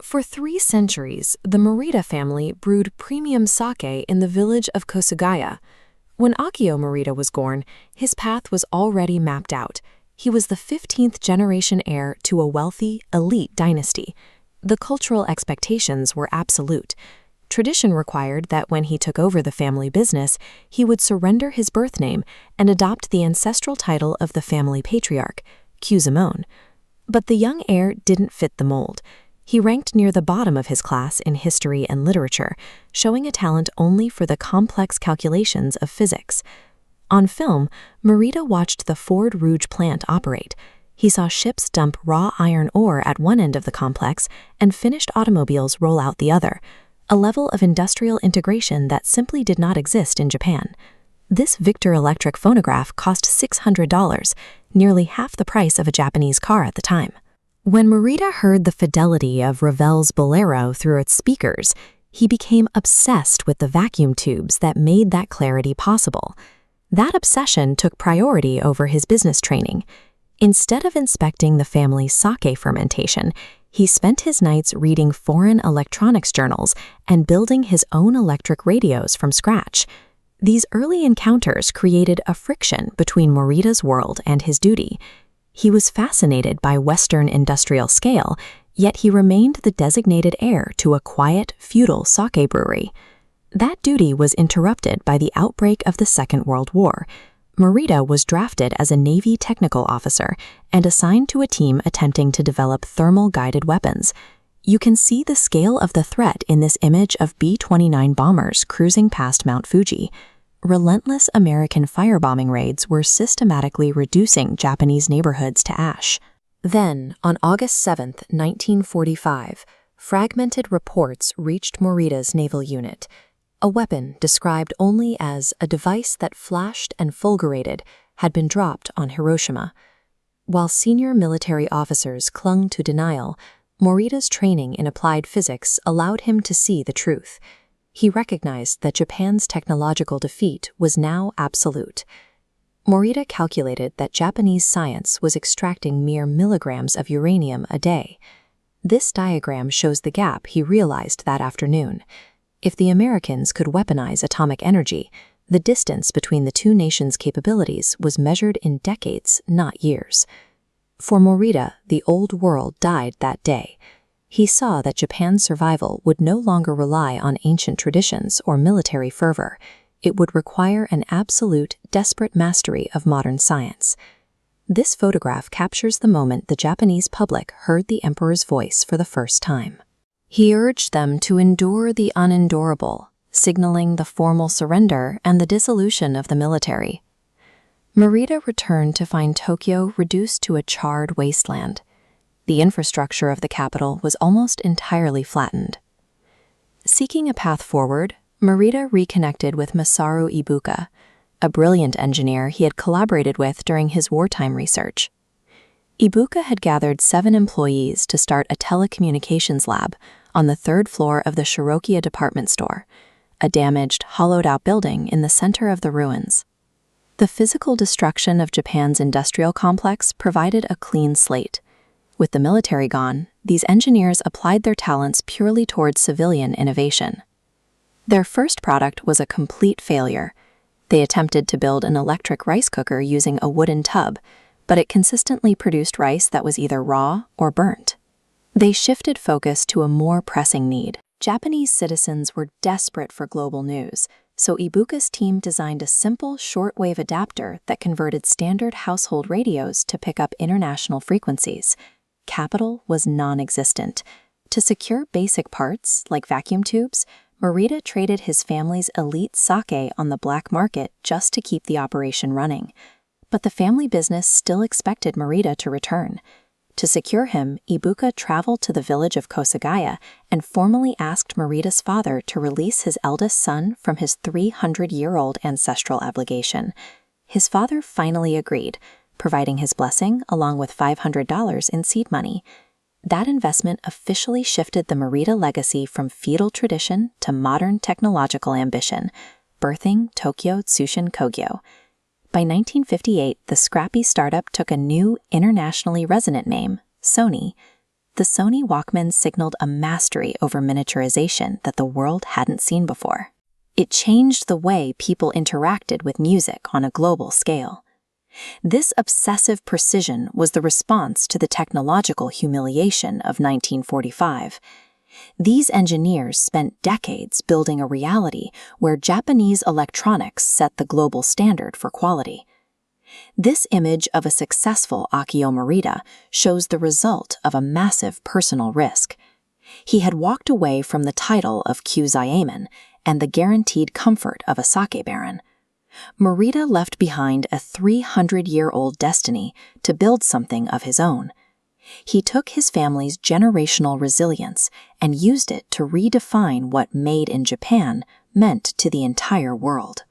For 3 centuries, the Morita family brewed premium sake in the village of Kosugaya. When Akio Morita was born, his path was already mapped out. He was the 15th generation heir to a wealthy, elite dynasty. The cultural expectations were absolute. Tradition required that when he took over the family business, he would surrender his birth name and adopt the ancestral title of the family patriarch, Kyuzumon. But the young heir didn't fit the mold. He ranked near the bottom of his class in history and literature, showing a talent only for the complex calculations of physics. On film, Morita watched the Ford Rouge plant operate. He saw ships dump raw iron ore at one end of the complex and finished automobiles roll out the other, a level of industrial integration that simply did not exist in Japan. This Victor electric phonograph cost $600, nearly half the price of a Japanese car at the time. When Morita heard the fidelity of Ravel's Bolero through its speakers, he became obsessed with the vacuum tubes that made that clarity possible. That obsession took priority over his business training. Instead of inspecting the family's sake fermentation, he spent his nights reading foreign electronics journals and building his own electric radios from scratch. These early encounters created a friction between Morita's world and his duty. He was fascinated by Western industrial scale, yet he remained the designated heir to a quiet, feudal sake brewery. That duty was interrupted by the outbreak of the Second World War. Morita was drafted as a Navy technical officer and assigned to a team attempting to develop thermal-guided weapons. You can see the scale of the threat in this image of B-29 bombers cruising past Mount Fuji. Relentless American firebombing raids were systematically reducing Japanese neighborhoods to ash. Then, on August 7, 1945, fragmented reports reached Morita's naval unit. A weapon described only as a device that flashed and fulgurated had been dropped on Hiroshima. While senior military officers clung to denial, Morita's training in applied physics allowed him to see the truth. He recognized that Japan's technological defeat was now absolute. Morita calculated that Japanese science was extracting mere milligrams of uranium a day. This diagram shows the gap he realized that afternoon. If the Americans could weaponize atomic energy, the distance between the two nations' capabilities was measured in decades, not years. For Morita, the old world died that day. He saw that Japan's survival would no longer rely on ancient traditions or military fervor. It would require an absolute, desperate mastery of modern science. This photograph captures the moment the Japanese public heard the emperor's voice for the first time. He urged them to endure the unendurable, signaling the formal surrender and the dissolution of the military. Morita returned to find Tokyo reduced to a charred wasteland. The infrastructure of the capital was almost entirely flattened. Seeking a path forward, Morita reconnected with Masaru Ibuka, a brilliant engineer he had collaborated with during his wartime research. Ibuka had gathered 7 employees to start a telecommunications lab on the 3rd floor of the Shirokiya department store, a damaged, hollowed-out building in the center of the ruins. The physical destruction of Japan's industrial complex provided a clean slate. With the military gone, these engineers applied their talents purely towards civilian innovation. Their first product was a complete failure. They attempted to build an electric rice cooker using a wooden tub, but it consistently produced rice that was either raw or burnt. They shifted focus to a more pressing need. Japanese citizens were desperate for global news, so Ibuka's team designed a simple shortwave adapter that converted standard household radios to pick up international frequencies. Capital was non-existent. To secure basic parts, like vacuum tubes, Morita traded his family's elite sake on the black market just to keep the operation running. But the family business still expected Morita to return. To secure him, Ibuka traveled to the village of Kosugaya and formally asked Morita's father to release his eldest son from his 300-year-old ancestral obligation. His father finally agreed, providing his blessing along with $500 in seed money. That investment officially shifted the Morita legacy from feudal tradition to modern technological ambition, birthing Tokyo Tsushin Kogyo. By 1958, the scrappy startup took a new, internationally resonant name, Sony. The Sony Walkman signaled a mastery over miniaturization that the world hadn't seen before. It changed the way people interacted with music on a global scale. This obsessive precision was the response to the technological humiliation of 1945. These engineers spent decades building a reality where Japanese electronics set the global standard for quality. This image of a successful Akio Morita shows the result of a massive personal risk. He had walked away from the title of Kyuzaemon and the guaranteed comfort of a sake baron. Morita left behind a 300-year-old destiny to build something of his own. He took his family's generational resilience and used it to redefine what made in Japan meant to the entire world.